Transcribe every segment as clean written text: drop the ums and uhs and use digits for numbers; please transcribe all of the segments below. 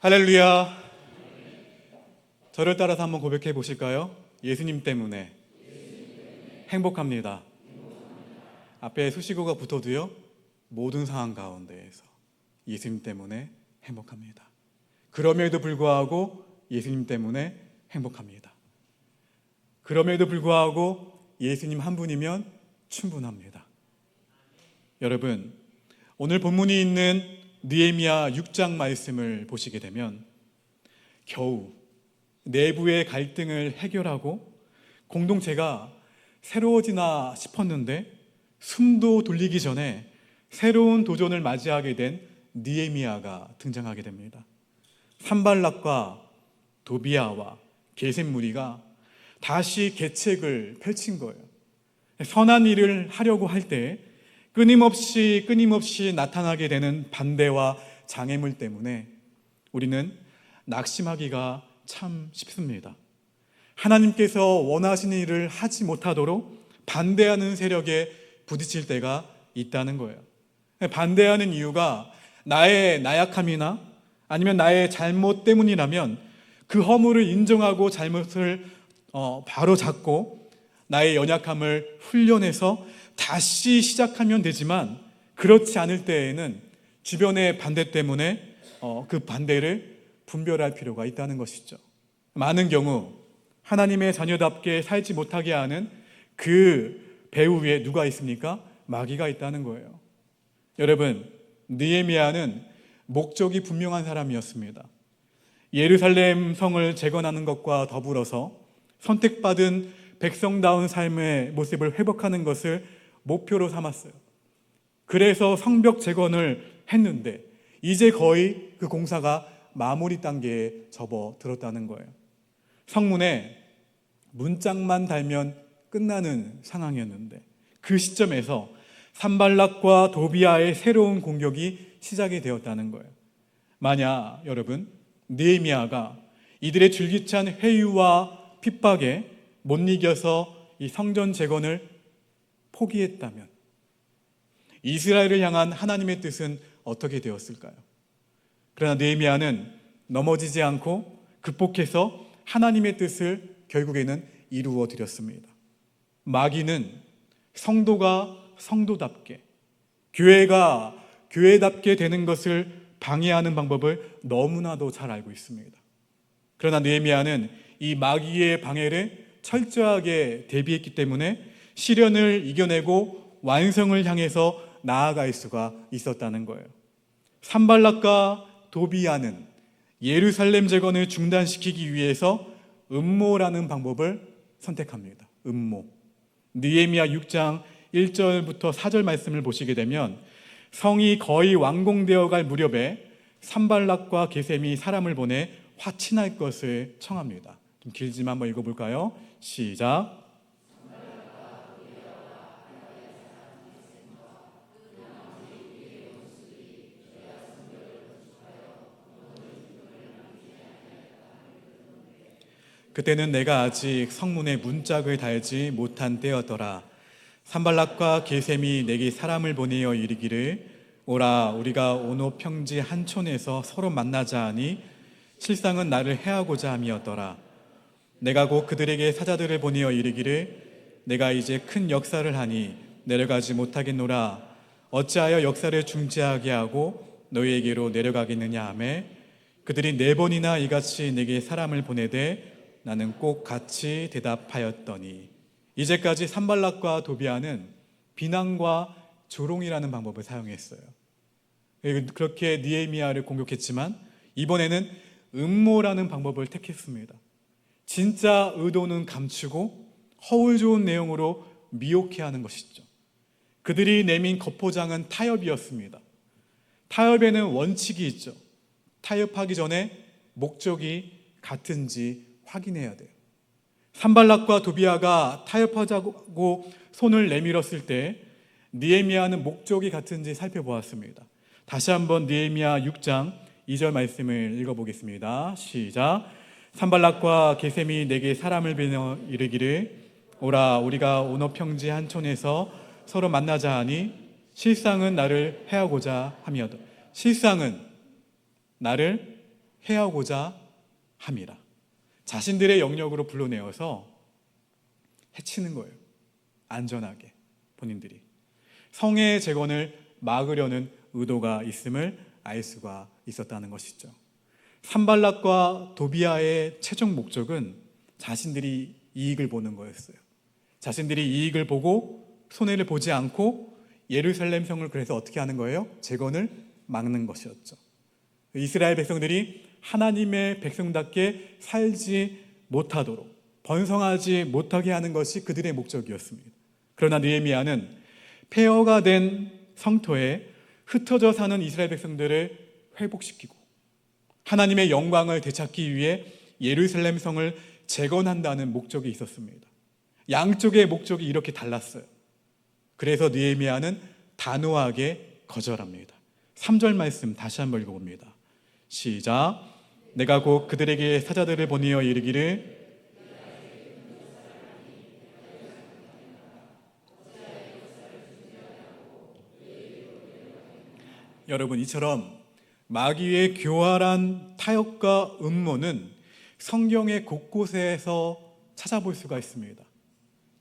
할렐루야. 저를 따라서 한번 고백해 보실까요? 예수님 때문에 행복합니다. 앞에 수식어가 붙어도요, 모든 상황 가운데에서 예수님 때문에 행복합니다. 그럼에도 불구하고 예수님 때문에 행복합니다. 그럼에도 불구하고 예수님 한 분이면 충분합니다. 여러분, 오늘 본문이 있는 느헤미야 6장 말씀을 보시게 되면 겨우 내부의 갈등을 해결하고 공동체가 새로워지나 싶었는데 숨도 돌리기 전에 새로운 도전을 맞이하게 된 느헤미야가 등장하게 됩니다. 산발락과 도비야와 게셈 무리가 다시 계책을 펼친 거예요. 선한 일을 하려고 할 때 끊임없이 나타나게 되는 반대와 장애물 때문에 우리는 낙심하기가 참 쉽습니다. 하나님께서 원하시는 일을 하지 못하도록 반대하는 세력에 부딪힐 때가 있다는 거예요. 반대하는 이유가 나의 나약함이나 아니면 나의 잘못 때문이라면 그 허물을 인정하고 잘못을 바로 잡고 나의 연약함을 훈련해서 다시 시작하면 되지만, 그렇지 않을 때에는 주변의 반대 때문에 그 반대를 분별할 필요가 있다는 것이죠. 많은 경우 하나님의 자녀답게 살지 못하게 하는 그 배후 위에 누가 있습니까? 마귀가 있다는 거예요. 여러분, 느헤미야는 목적이 분명한 사람이었습니다. 예루살렘 성을 재건하는 것과 더불어서 선택받은 백성다운 삶의 모습을 회복하는 것을 목표로 삼았어요. 그래서 성벽 재건을 했는데 이제 거의 그 공사가 마무리 단계에 접어들었다는 거예요. 성문에 문짝만 달면 끝나는 상황이었는데 그 시점에서 산발락과 도비야의 새로운 공격이 시작이 되었다는 거예요. 만약 여러분, 느헤미야가 이들의 줄기찬 회유와 핍박에 못 이겨서 이 성전 재건을 포기했다면 이스라엘을 향한 하나님의 뜻은 어떻게 되었을까요? 그러나 느헤미야는 넘어지지 않고 극복해서 하나님의 뜻을 결국에는 이루어 드렸습니다. 마귀는 성도가 성도답게, 교회가 교회답게 되는 것을 방해하는 방법을 너무나도 잘 알고 있습니다. 그러나 느헤미야는 이 마귀의 방해를 철저하게 대비했기 때문에 시련을 이겨내고 완성을 향해서 나아갈 수가 있었다는 거예요. 산발락과 도비야는 예루살렘 재건을 중단시키기 위해서 음모라는 방법을 선택합니다. 음모. 느헤미야 6장 1절부터 4절 말씀을 보시게 되면 성이 거의 완공되어 갈 무렵에 산발락과 게셈이 사람을 보내 화친할 것을 청합니다. 좀 길지만 한번 읽어볼까요? 시작. 그때는 내가 아직 성문에 문짝을 달지 못한 때였더라. 산발락과 게셈이 내게 사람을 보내어 이르기를, 오라, 우리가 오노 평지 한 촌에서 서로 만나자 하니 실상은 나를 해하고자 함이었더라. 내가 곧 그들에게 사자들을 보내어 이르기를, 내가 이제 큰 역사를 하니 내려가지 못하겠노라. 어찌하여 역사를 중지하게 하고 너희에게로 내려가겠느냐 하매, 그들이 4번이나 이같이 내게 사람을 보내되 나는 꼭 같이 대답하였더니. 이제까지 산발락과 도비야는 비난과 조롱이라는 방법을 사용했어요. 그렇게 느헤미야를 공격했지만 이번에는 음모라는 방법을 택했습니다. 진짜 의도는 감추고 허울 좋은 내용으로 미혹해 하는 것이죠. 그들이 내민 겉포장은 타협이었습니다. 타협에는 원칙이 있죠. 타협하기 전에 목적이 같은지 확인해야 돼요. 산발락과 도비야가 타협하자고 손을 내밀었을 때 느헤미야는 목적이 같은지 살펴보았습니다. 다시 한번 느헤미야 6장 2절 말씀을 읽어보겠습니다. 시작. 산발락과 게셈이 내게 사람을 보내어 이르기를, 오라, 우리가 오노 평지 한 촌에서 서로 만나자 하니 실상은 나를 해하고자 함이었다. 실상은 나를 해하고자 함이라. 자신들의 영역으로 불러내어서 해치는 거예요. 안전하게 본인들이. 성의 재건을 막으려는 의도가 있음을 알 수가 있었다는 것이죠. 산발락과 도비아의 최종 목적은 자신들이 이익을 보는 거였어요. 자신들이 이익을 보고 손해를 보지 않고 예루살렘 성을 그래서 어떻게 하는 거예요? 재건을 막는 것이었죠. 이스라엘 백성들이 하나님의 백성답게 살지 못하도록, 번성하지 못하게 하는 것이 그들의 목적이었습니다. 그러나 느헤미야는 폐허가 된 성토에 흩어져 사는 이스라엘 백성들을 회복시키고 하나님의 영광을 되찾기 위해 예루살렘 성을 재건한다는 목적이 있었습니다. 양쪽의 목적이 이렇게 달랐어요. 그래서 느헤미야는 단호하게 거절합니다. 3절 말씀 다시 한번 읽어봅니다. 시작. 내가 곧 그들에게 사자들을 보내어 이르기를 여러분, 이처럼 마귀의 교활한 타협과 음모는 성경의 곳곳에서 찾아볼 수가 있습니다.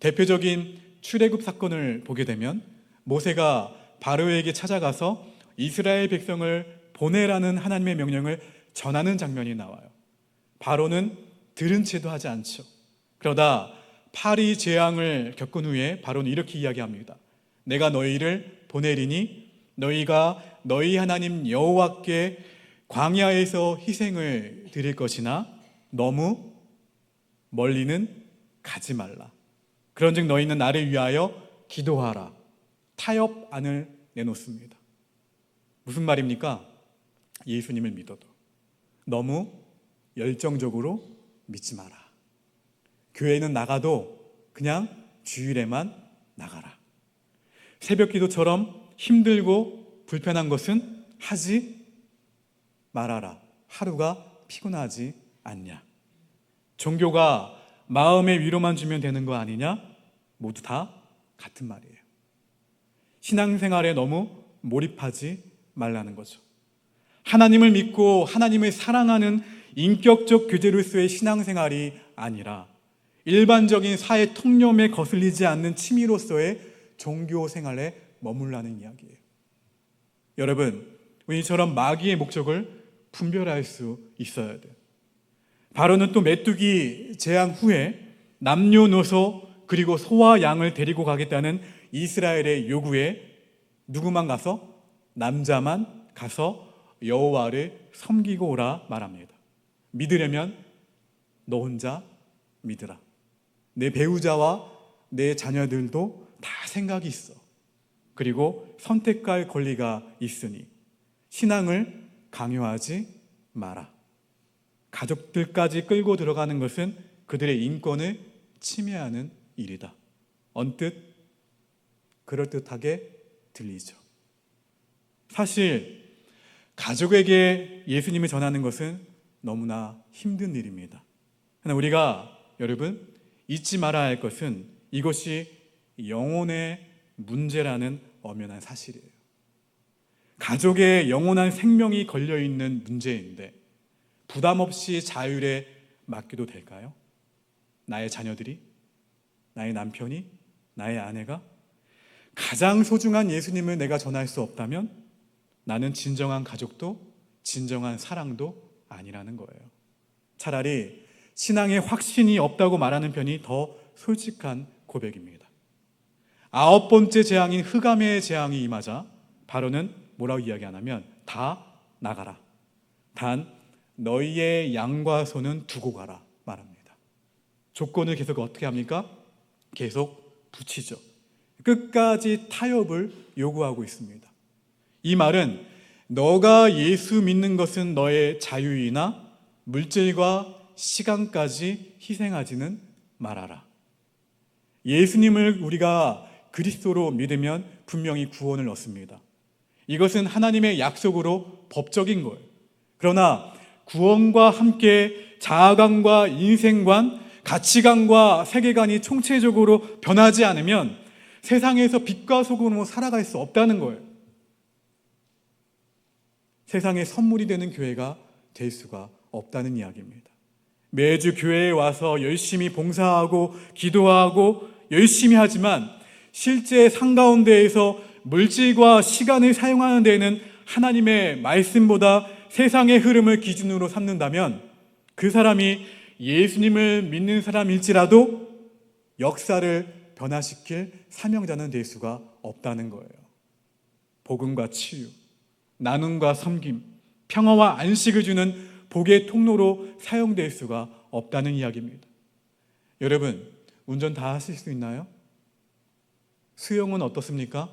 대표적인 출애굽 사건을 보게 되면 모세가 바로에게 찾아가서 이스라엘 백성을 보내라는 하나님의 명령을 전하는 장면이 나와요. 바로는 들은 채도 하지 않죠. 그러다 파리 재앙을 겪은 후에 바로는 이렇게 이야기합니다. 내가 너희를 보내리니 너희가 너희 하나님 여호와께 광야에서 희생을 드릴 것이나 너무 멀리는 가지 말라. 그런즉 너희는 나를 위하여 기도하라. 타협안을 내놓습니다. 무슨 말입니까? 예수님을 믿어도 너무 열정적으로 믿지 마라. 교회는 나가도 그냥 주일에만 나가라. 새벽 기도처럼 힘들고 불편한 것은 하지 말아라. 하루가 피곤하지 않냐. 종교가 마음의 위로만 주면 되는 거 아니냐? 모두 다 같은 말이에요. 신앙생활에 너무 몰입하지 말라는 거죠. 하나님을 믿고 하나님을 사랑하는 인격적 교제로서의 신앙생활이 아니라 일반적인 사회 통념에 거슬리지 않는 취미로서의 종교생활에 머물라는 이야기예요. 여러분, 우리처럼 마귀의 목적을 분별할 수 있어야 돼요. 바로는 또 메뚜기 재앙 후에 남녀노소 그리고 소와 양을 데리고 가겠다는 이스라엘의 요구에 누구만 가서? 남자만 가서 여호와를 섬기고 오라 말합니다. 믿으려면 너 혼자 믿으라. 내 배우자와 내 자녀들도 다 생각이 있어. 그리고 선택할 권리가 있으니 신앙을 강요하지 마라. 가족들까지 끌고 들어가는 것은 그들의 인권을 침해하는 일이다. 언뜻 그럴듯하게 들리죠. 사실 가족에게 예수님을 전하는 것은 너무나 힘든 일입니다. 그러나 우리가 여러분 잊지 말아야 할 것은 이것이 영혼의 문제라는 엄연한 사실이에요. 가족의 영원한 생명이 걸려있는 문제인데 부담 없이 자율에 맡겨도 될까요? 나의 자녀들이? 나의 남편이? 나의 아내가? 가장 소중한 예수님을 내가 전할 수 없다면 나는 진정한 가족도 진정한 사랑도 아니라는 거예요. 차라리 신앙에 확신이 없다고 말하는 편이 더 솔직한 고백입니다. 9번째 재앙인 흑암의 재앙이 임하자 바로는 뭐라고 이야기 안 하면 다 나가라. 단 너희의 양과 소는 두고 가라 말합니다. 조건을 계속 어떻게 합니까? 계속 붙이죠. 끝까지 타협을 요구하고 있습니다. 이 말은 너가 예수 믿는 것은 너의 자유이나 물질과 시간까지 희생하지는 말아라. 예수님을 우리가 그리스도로 믿으면 분명히 구원을 얻습니다. 이것은 하나님의 약속으로 법적인 거예요. 그러나 구원과 함께 자아관과 인생관, 가치관과 세계관이 총체적으로 변하지 않으면 세상에서 빛과 소금으로 살아갈 수 없다는 거예요. 세상의 선물이 되는 교회가 될 수가 없다는 이야기입니다. 매주 교회에 와서 열심히 봉사하고 기도하고 열심히 하지만 실제 삶 가운데에서 물질과 시간을 사용하는 데에는 하나님의 말씀보다 세상의 흐름을 기준으로 삼는다면 그 사람이 예수님을 믿는 사람일지라도 역사를 변화시킬 사명자는 될 수가 없다는 거예요. 복음과 치유, 나눔과 섬김, 평화와 안식을 주는 복의 통로로 사용될 수가 없다는 이야기입니다. 여러분, 운전 다 하실 수 있나요? 수영은 어떻습니까?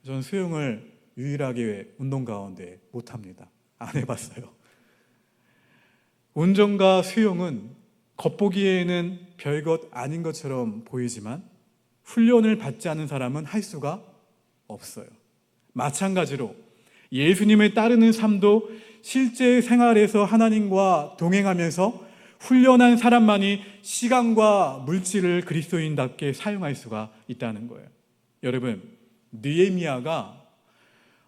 저는 수영을 유일하게 운동 가운데 못합니다. 안 해봤어요. 운전과 수영은 겉보기에는 별것 아닌 것처럼 보이지만 훈련을 받지 않은 사람은 할 수가 없어요. 마찬가지로 예수님을 따르는 삶도 실제 생활에서 하나님과 동행하면서 훈련한 사람만이 시간과 물질을 그리스도인답게 사용할 수가 있다는 거예요. 여러분, 느헤미야가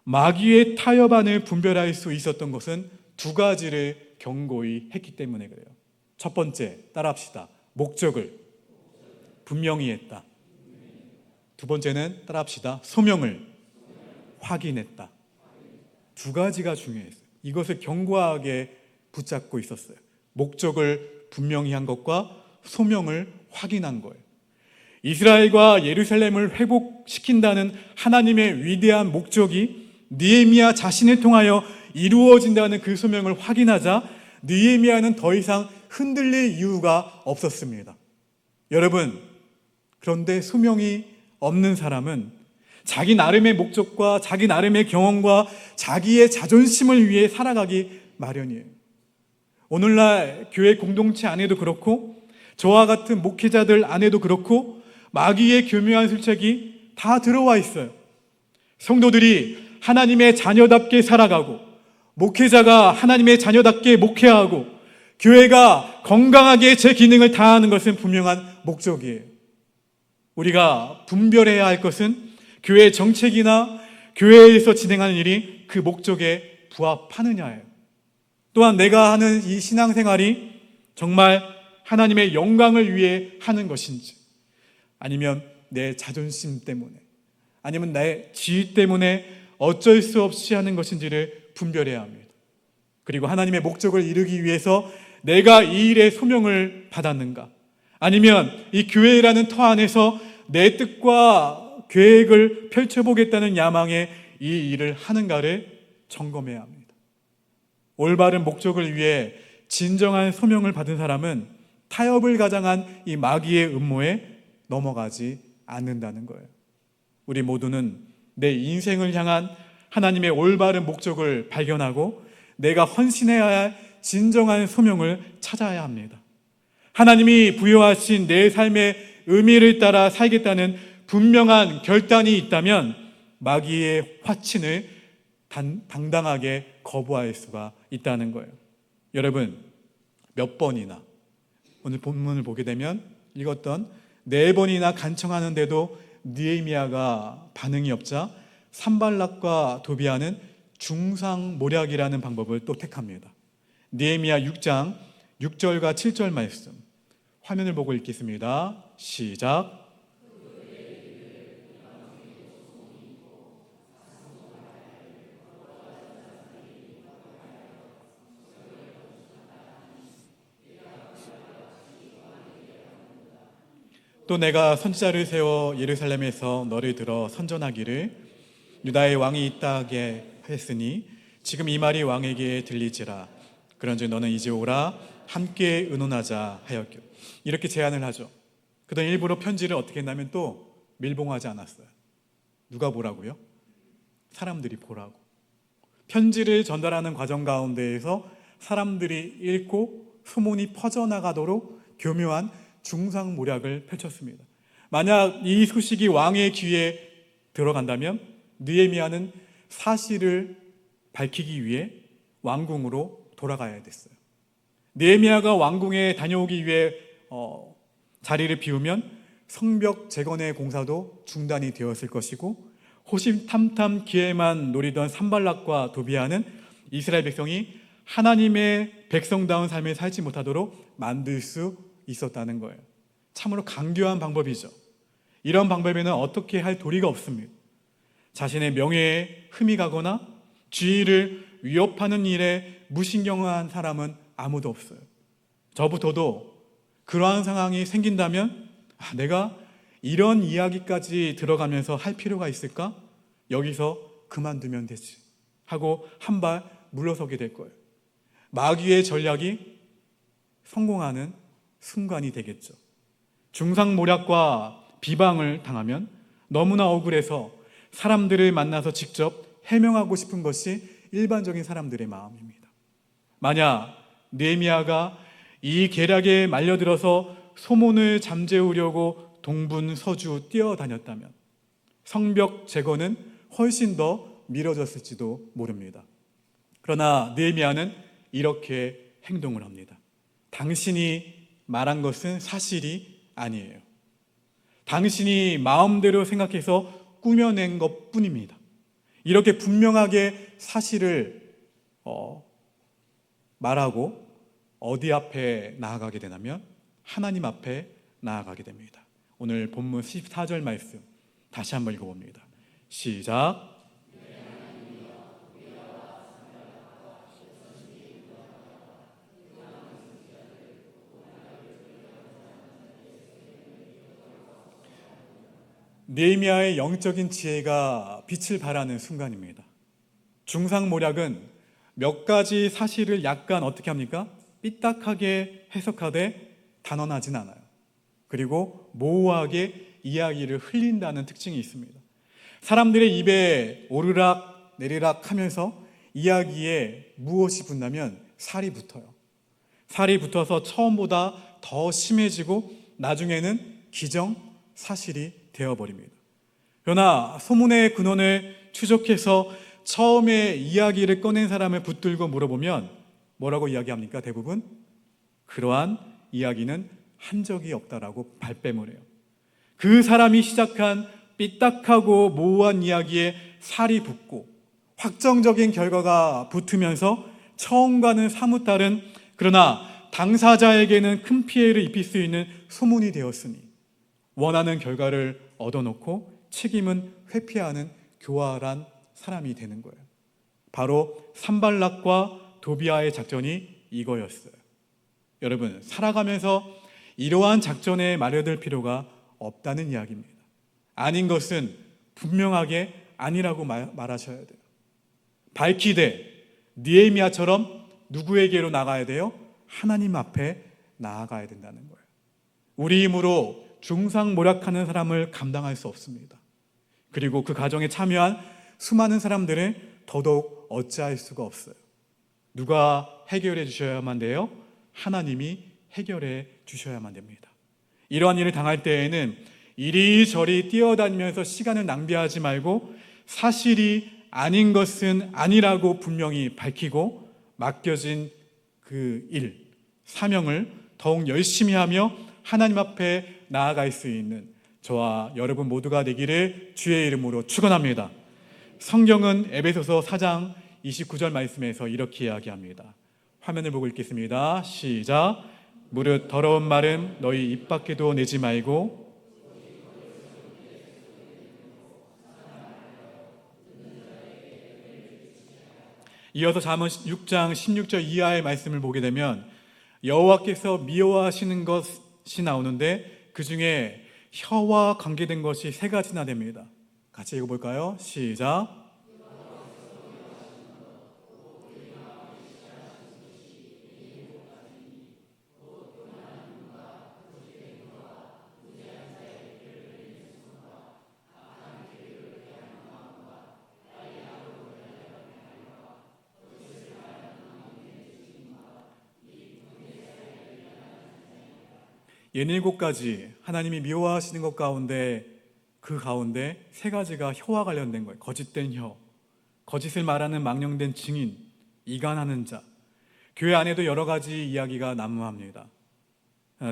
마귀의 타협안을 분별할 수 있었던 것은 두 가지를 경고히 했기 때문에 그래요. 첫 번째, 따라합시다. 목적을 분명히 했다. 두 번째는 따라합시다. 소명을 확인했다. 두 가지가 중요했어요. 이것을 견고하게 붙잡고 있었어요. 목적을 분명히 한 것과 소명을 확인한 거예요. 이스라엘과 예루살렘을 회복시킨다는 하나님의 위대한 목적이 느헤미야 자신을 통하여 이루어진다는 그 소명을 확인하자 느헤미야는 더 이상 흔들릴 이유가 없었습니다. 여러분, 그런데 소명이 없는 사람은 자기 나름의 목적과 자기 나름의 경험과 자기의 자존심을 위해 살아가기 마련이에요. 오늘날 교회 공동체 안에도 그렇고 저와 같은 목회자들 안에도 그렇고 마귀의 교묘한 술책이 다 들어와 있어요. 성도들이 하나님의 자녀답게 살아가고 목회자가 하나님의 자녀답게 목회하고 교회가 건강하게 제 기능을 다하는 것은 분명한 목적이에요. 우리가 분별해야 할 것은 교회 정책이나 교회에서 진행하는 일이 그 목적에 부합하느냐예요. 또한 내가 하는 이 신앙생활이 정말 하나님의 영광을 위해 하는 것인지, 아니면 내 자존심 때문에, 아니면 내 지위 때문에 어쩔 수 없이 하는 것인지를 분별해야 합니다. 그리고 하나님의 목적을 이루기 위해서 내가 이 일의 소명을 받았는가, 아니면 이 교회라는 터 안에서 내 뜻과 계획을 펼쳐보겠다는 야망에 이 일을 하는가를 점검해야 합니다. 올바른 목적을 위해 진정한 소명을 받은 사람은 타협을 가장한 이 마귀의 음모에 넘어가지 않는다는 거예요. 우리 모두는 내 인생을 향한 하나님의 올바른 목적을 발견하고 내가 헌신해야 할 진정한 소명을 찾아야 합니다. 하나님이 부여하신 내 삶의 의미를 따라 살겠다는 분명한 결단이 있다면 마귀의 화친을 당당하게 거부할 수가 있다는 거예요. 여러분, 몇 번이나 오늘 본문을 보게 되면 읽었던 4번이나 간청하는데도 느헤미야가 반응이 없자 산발락과 도비아는 중상모략이라는 방법을 또 택합니다. 느헤미야 6장 6절과 7절 말씀 화면을 보고 읽겠습니다. 시작. 또 내가 선지자를 세워 예루살렘에서 너를 들어 선전하기를 유다의 왕이 있다하게 했으니 지금 이 말이 왕에게 들리지라. 그런즉 너는 이제 오라 함께 의논하자 하였기로. 이렇게 제안을 하죠. 그다음 일부러 편지를 어떻게 했냐면 또 밀봉하지 않았어요. 누가 보라고요? 사람들이 보라고. 편지를 전달하는 과정 가운데에서 사람들이 읽고 소문이 퍼져나가도록 교묘한 중상모략을 펼쳤습니다. 만약 이 소식이 왕의 귀에 들어간다면 느헤미야는 사실을 밝히기 위해 왕궁으로 돌아가야 됐어요. 느헤미야가 왕궁에 다녀오기 위해 자리를 비우면 성벽 재건의 공사도 중단이 되었을 것이고 호심탐탐 기회만 노리던 산발락과 도비아는 이스라엘 백성이 하나님의 백성다운 삶을 살지 못하도록 만들 수 있었다는 거예요. 참으로 강교한 방법이죠. 이런 방법에는 어떻게 할 도리가 없습니다. 자신의 명예에 흠이 가거나 지위를 위협하는 일에 무신경한 사람은 아무도 없어요. 저부터도 그러한 상황이 생긴다면 내가 이런 이야기까지 들어가면서 할 필요가 있을까? 여기서 그만두면 되지 하고 한 발 물러서게 될 거예요. 마귀의 전략이 성공하는 순간이 되겠죠. 중상모략과 비방을 당하면 너무나 억울해서 사람들을 만나서 직접 해명하고 싶은 것이 일반적인 사람들의 마음입니다. 만약 느헤미야가 이 계략에 말려들어서 소문을 잠재우려고 동분서주 뛰어다녔다면 성벽 제거는 훨씬 더 미뤄졌을지도 모릅니다. 그러나 느헤미야는 이렇게 행동을 합니다. 당신이 말한 것은 사실이 아니에요. 당신이 마음대로 생각해서 꾸며낸 것뿐입니다. 이렇게 분명하게 사실을 말하고 어디 앞에 나아가게 되냐면 하나님 앞에 나아가게 됩니다. 오늘 본문 14절 말씀 다시 한번 읽어봅니다. 시작. 느헤미야의 영적인 지혜가 빛을 발하는 순간입니다. 중상모략은 몇 가지 사실을 약간 어떻게 합니까? 삐딱하게 해석하되 단언하진 않아요. 그리고 모호하게 이야기를 흘린다는 특징이 있습니다. 사람들의 입에 오르락 내리락 하면서 이야기에 무엇이 붙나면 살이 붙어요. 살이 붙어서 처음보다 더 심해지고 나중에는 기정 사실이 되어버립니다. 그러나 소문의 근원을 추적해서 처음에 이야기를 꺼낸 사람을 붙들고 물어보면 뭐라고 이야기합니까? 대부분 그러한 이야기는 한 적이 없다라고 발뺌을 해요. 그 사람이 시작한 삐딱하고 모호한 이야기에 살이 붙고 확정적인 결과가 붙으면서 처음과는 사뭇 다른, 그러나 당사자에게는 큰 피해를 입힐 수 있는 소문이 되었으니 원하는 결과를 얻어놓고 책임은 회피하는 교활한 사람이 되는 거예요. 바로 산발락과 도비아의 작전이 이거였어요. 여러분, 살아가면서 이러한 작전에 마련될 필요가 없다는 이야기입니다. 아닌 것은 분명하게 아니라고 말하셔야 돼요. 밝히되 느헤미야처럼 누구에게로 나가야 돼요? 하나님 앞에 나아가야 된다는 거예요. 우리 힘으로 중상모략하는 사람을 감당할 수 없습니다. 그리고 그 가정에 참여한 수많은 사람들은 더더욱 어찌할 수가 없어요. 누가 해결해 주셔야만 돼요? 하나님이 해결해 주셔야만 됩니다. 이러한 일을 당할 때에는 이리저리 뛰어다니면서 시간을 낭비하지 말고 사실이 아닌 것은 아니라고 분명히 밝히고 맡겨진 그 일, 사명을 더욱 열심히 하며 하나님 앞에 나아갈 수 있는 저와 여러분 모두가 되기를 주의 이름으로 축원합니다. 성경은 에베소서 4장 29절 말씀에서 이렇게 이야기합니다. 화면을 보고 읽겠습니다. 시작. 무릇 더러운 말은 너희 입 밖에도 내지 말고 이어서 잠언 6장 16절 이하의 말씀을 보게 되면 여호와께서 미워하시는 것이 나오는데 그 중에 혀와 관계된 것이 세 가지나 됩니다. 같이 읽어볼까요? 시작. 예닐곱 가지 하나님이 미워하시는 것 가운데 그 가운데 세 가지가 혀와 관련된 거예요. 거짓된 혀, 거짓을 말하는 망령된 증인, 이간하는 자. 교회 안에도 여러 가지 이야기가 난무합니다.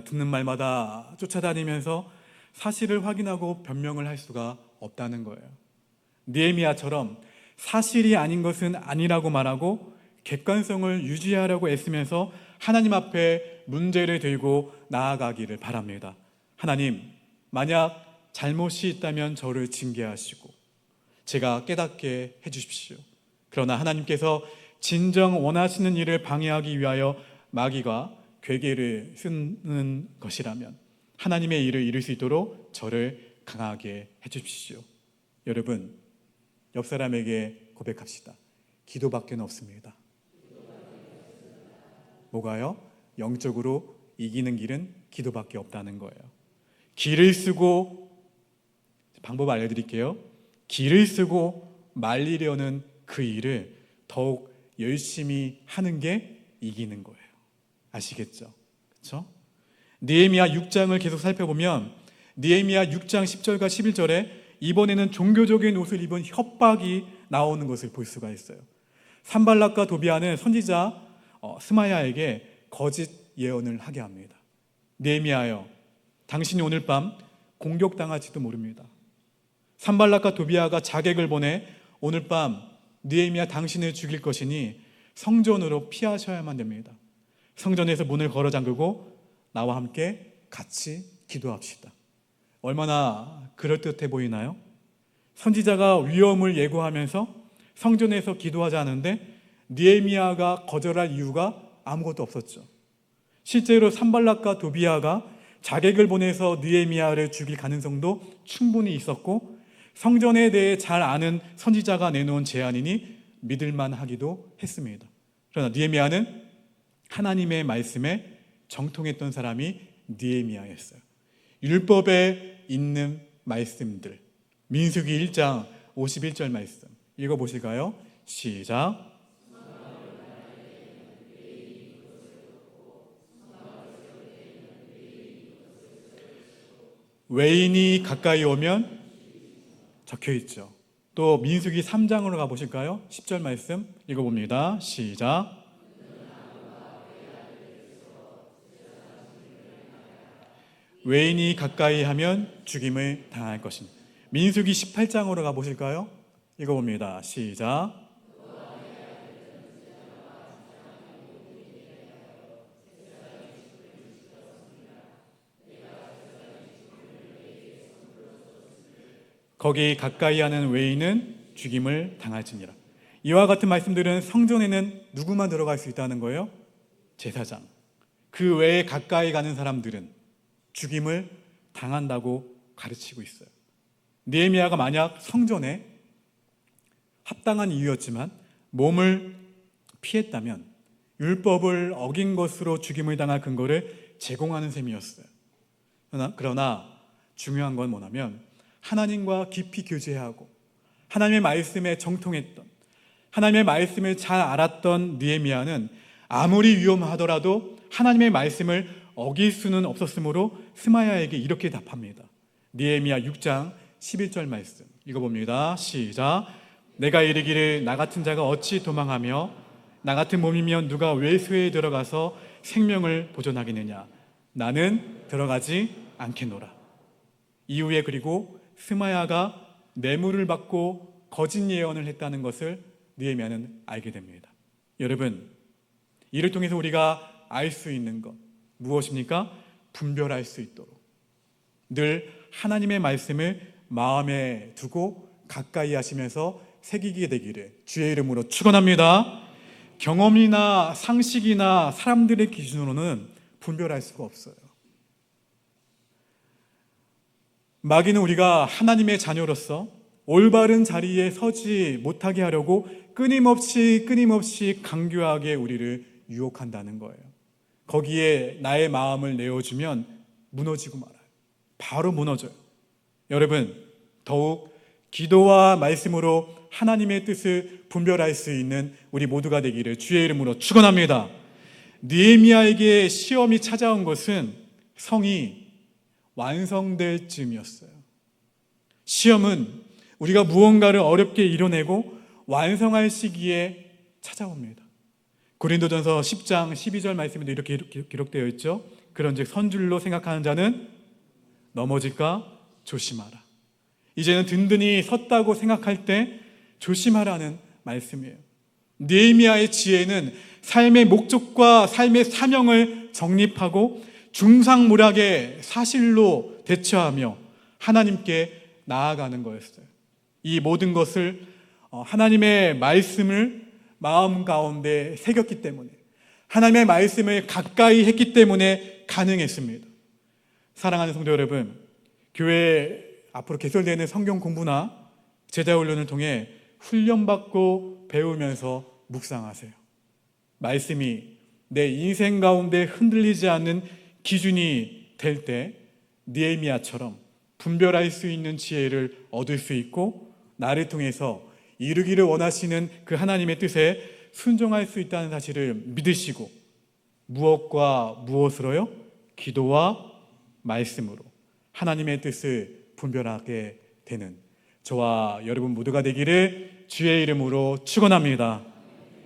듣는 말마다 쫓아다니면서 사실을 확인하고 변명을 할 수가 없다는 거예요. 느헤미야처럼 사실이 아닌 것은 아니라고 말하고 객관성을 유지하려고 애쓰면서 하나님 앞에 문제를 들고 나아가기를 바랍니다. 하나님, 만약 잘못이 있다면 저를 징계하시고 제가 깨닫게 해주십시오. 그러나 하나님께서 진정 원하시는 일을 방해하기 위하여 마귀가 괴계를 쓰는 것이라면 하나님의 일을 이룰 수 있도록 저를 강하게 해주십시오. 여러분, 옆 사람에게 고백합시다. 기도밖에 없습니다. 뭐가요? 영적으로 이기는 길은 기도밖에 없다는 거예요. 길을 쓰고, 방법 알려드릴게요. 길을 쓰고 말리려는 그 일을 더욱 열심히 하는 게 이기는 거예요. 아시겠죠? 그렇죠? 느헤미야 6장을 계속 살펴보면 느헤미야 6장 10절과 11절에 이번에는 종교적인 옷을 입은 협박이 나오는 것을 볼 수가 있어요. 산발락과 도비아는 선지자 스마야에게 거짓 예언을 하게 합니다. 느헤미야여, 당신이 오늘 밤 공격당할지도 모릅니다. 산발락과 도비아가 자객을 보내 오늘 밤 느헤미야 당신을 죽일 것이니 성전으로 피하셔야만 됩니다. 성전에서 문을 걸어 잠그고 나와 함께 같이 기도합시다. 얼마나 그럴듯해 보이나요? 선지자가 위험을 예고하면서 성전에서 기도하지 않은데 느헤미야가 거절할 이유가 아무것도 없었죠. 실제로 산발락과 도비아가 자객을 보내서 느헤미야를 죽일 가능성도 충분히 있었고 성전에 대해 잘 아는 선지자가 내놓은 제안이니 믿을만 하기도 했습니다. 그러나 느헤미야는 하나님의 말씀에 정통했던 사람이 느헤미야였어요. 율법에 있는 말씀들, 민수기 1장 51절 말씀 읽어보실까요? 시작. 외인이 가까이 오면 적혀있죠. 또 민수기 3장으로 가보실까요? 10절 말씀 읽어봅니다. 시작. 외인이 가까이 하면 죽임을 당할 것입니다. 민수기 18장으로 가보실까요? 읽어봅니다. 시작. 거기 가까이 하는 외인은 죽임을 당할지니라. 이와 같은 말씀들은 성전에는 누구만 들어갈 수 있다는 거예요? 제사장. 그 외에 가까이 가는 사람들은 죽임을 당한다고 가르치고 있어요. 느헤미야가 만약 성전에 합당한 이유였지만 몸을 피했다면 율법을 어긴 것으로 죽임을 당할 근거를 제공하는 셈이었어요. 그러나 중요한 건 뭐냐면 하나님과 깊이 교제하고 하나님의 말씀에 정통했던, 하나님의 말씀을 잘 알았던 느헤미야는 아무리 위험하더라도 하나님의 말씀을 어길 수는 없었으므로 스마야에게 이렇게 답합니다. 느헤미야 6장 11절 말씀 읽어봅니다. 시작. 내가 이르기를 나 같은 자가 어찌 도망하며 나 같은 몸이면 누가 외소에 들어가서 생명을 보존하겠느냐. 나는 들어가지 않겠노라. 이후에 그리고 스마야가 뇌물을 받고 거짓 예언을 했다는 것을 느헤미야는 알게 됩니다. 여러분, 이를 통해서 우리가 알 수 있는 것 무엇입니까? 분별할 수 있도록 늘 하나님의 말씀을 마음에 두고 가까이 하시면서 새기게 되기를 주의 이름으로 축원합니다. 경험이나 상식이나 사람들의 기준으로는 분별할 수가 없어요. 마귀는 우리가 하나님의 자녀로서 올바른 자리에 서지 못하게 하려고 끊임없이 강교하게 우리를 유혹한다는 거예요. 거기에 나의 마음을 내어주면 무너지고 말아요. 바로 무너져요. 여러분, 더욱 기도와 말씀으로 하나님의 뜻을 분별할 수 있는 우리 모두가 되기를 주의 이름으로 축원합니다. 느헤미야에게 시험이 찾아온 것은 성이 완성될 즈음이었어요. 시험은 우리가 무언가를 어렵게 이뤄내고 완성할 시기에 찾아옵니다. 고린도전서 10장 12절 말씀에도 이렇게 기록되어 있죠. 그런즉 선줄로 생각하는 자는 넘어질까 조심하라. 이제는 든든히 섰다고 생각할 때 조심하라는 말씀이에요. 느헤미야의 지혜는 삶의 목적과 삶의 사명을 정립하고 중상모략의 사실로 대처하며 하나님께 나아가는 거였어요. 이 모든 것을 하나님의 말씀을 마음 가운데 새겼기 때문에, 하나님의 말씀을 가까이 했기 때문에 가능했습니다. 사랑하는 성도 여러분, 교회 앞으로 개설되는 성경 공부나 제자훈련을 통해 훈련받고 배우면서 묵상하세요. 말씀이 내 인생 가운데 흔들리지 않는 기준이 될 때 느헤미야처럼 분별할 수 있는 지혜를 얻을 수 있고, 나를 통해서 이루기를 원하시는 그 하나님의 뜻에 순종할 수 있다는 사실을 믿으시고, 무엇과 무엇으로요? 기도와 말씀으로 하나님의 뜻을 분별하게 되는 저와 여러분 모두가 되기를 주의 이름으로 축원합니다.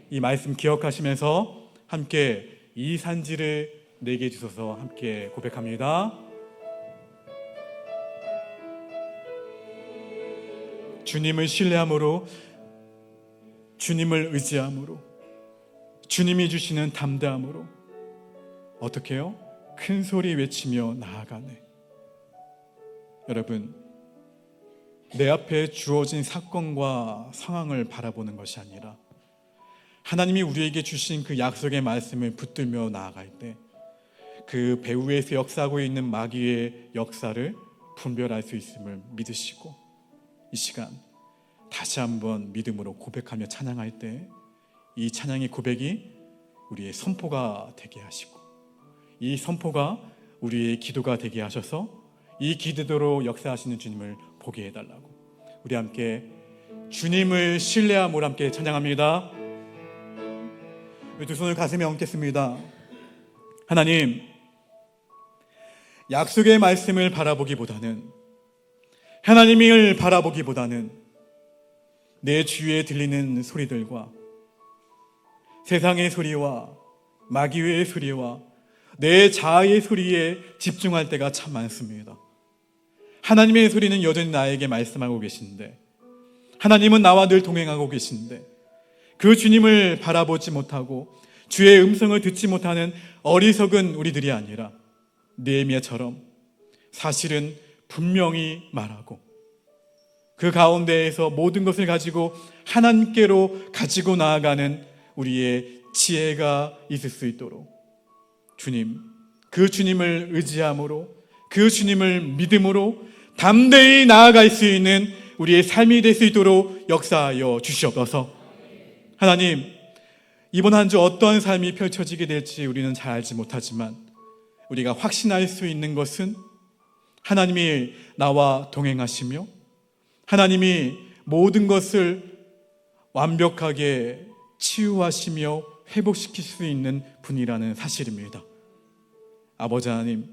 이 말씀 기억하시면서 함께 이 산지를 내게 주셔서 함께 고백합니다. 주님을 신뢰함으로, 주님을 의지함으로, 주님이 주시는 담대함으로 어떻게 해요? 큰 소리 외치며 나아가네. 여러분, 내 앞에 주어진 사건과 상황을 바라보는 것이 아니라 하나님이 우리에게 주신 그 약속의 말씀을 붙들며 나아갈 때 그 배후에서 역사하고 있는 마귀의 역사를 분별할 수 있음을 믿으시고, 이 시간 다시 한번 믿음으로 고백하며 찬양할 때 이 찬양의 고백이 우리의 선포가 되게 하시고, 이 선포가 우리의 기도가 되게 하셔서 이 기도로 역사하시는 주님을 보게 해달라고, 우리 함께 주님을 신뢰함으로 함께 찬양합니다. 두 손을 가슴에 얹겠습니다. 하나님, 약속의 말씀을 바라보기보다는, 하나님을 바라보기보다는 내 주위에 들리는 소리들과 세상의 소리와 마귀의 소리와 내 자아의 소리에 집중할 때가 참 많습니다. 하나님의 소리는 여전히 나에게 말씀하고 계신데, 하나님은 나와 늘 동행하고 계신데, 그 주님을 바라보지 못하고 주의 음성을 듣지 못하는 어리석은 우리들이 아니라 느헤미야처럼 사실은 분명히 말하고 그 가운데에서 모든 것을 가지고 하나님께로 가지고 나아가는 우리의 지혜가 있을 수 있도록 주님, 그 주님을 의지함으로, 그 주님을 믿음으로 담대히 나아갈 수 있는 우리의 삶이 될 수 있도록 역사하여 주시옵소서. 하나님, 이번 한 주 어떠한 삶이 펼쳐지게 될지 우리는 잘 알지 못하지만 우리가 확신할 수 있는 것은 하나님이 나와 동행하시며 하나님이 모든 것을 완벽하게 치유하시며 회복시킬 수 있는 분이라는 사실입니다. 아버지 하나님,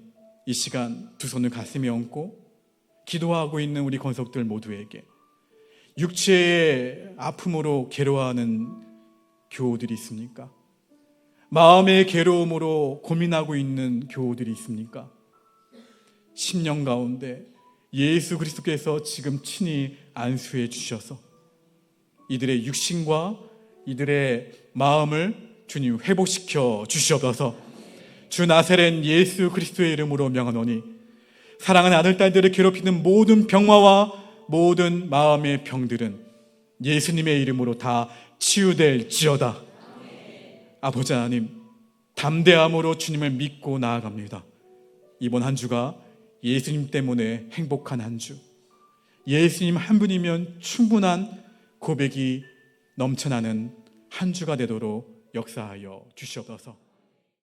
이 시간 두 손을 가슴에 얹고 기도하고 있는 우리 권속들 모두에게 육체의 아픔으로 괴로워하는 교우들이 있습니까? 마음의 괴로움으로 고민하고 있는 교우들이 있습니까? 심령 가운데 예수 그리스도께서 지금 친히 안수해 주셔서 이들의 육신과 이들의 마음을 주님 회복시켜 주시옵소서. 주 나사렛 예수 그리스도의 이름으로 명하노니 사랑하는 아들 딸들을 괴롭히는 모든 병마와 모든 마음의 병들은 예수님의 이름으로 다 치유될지어다. 아버지 하나님, 담대함으로 주님을 믿고 나아갑니다. 이번 한 주가 예수님 때문에 행복한 한 주, 예수님 한 분이면 충분한 고백이 넘쳐나는 한 주가 되도록 역사하여 주시옵소서.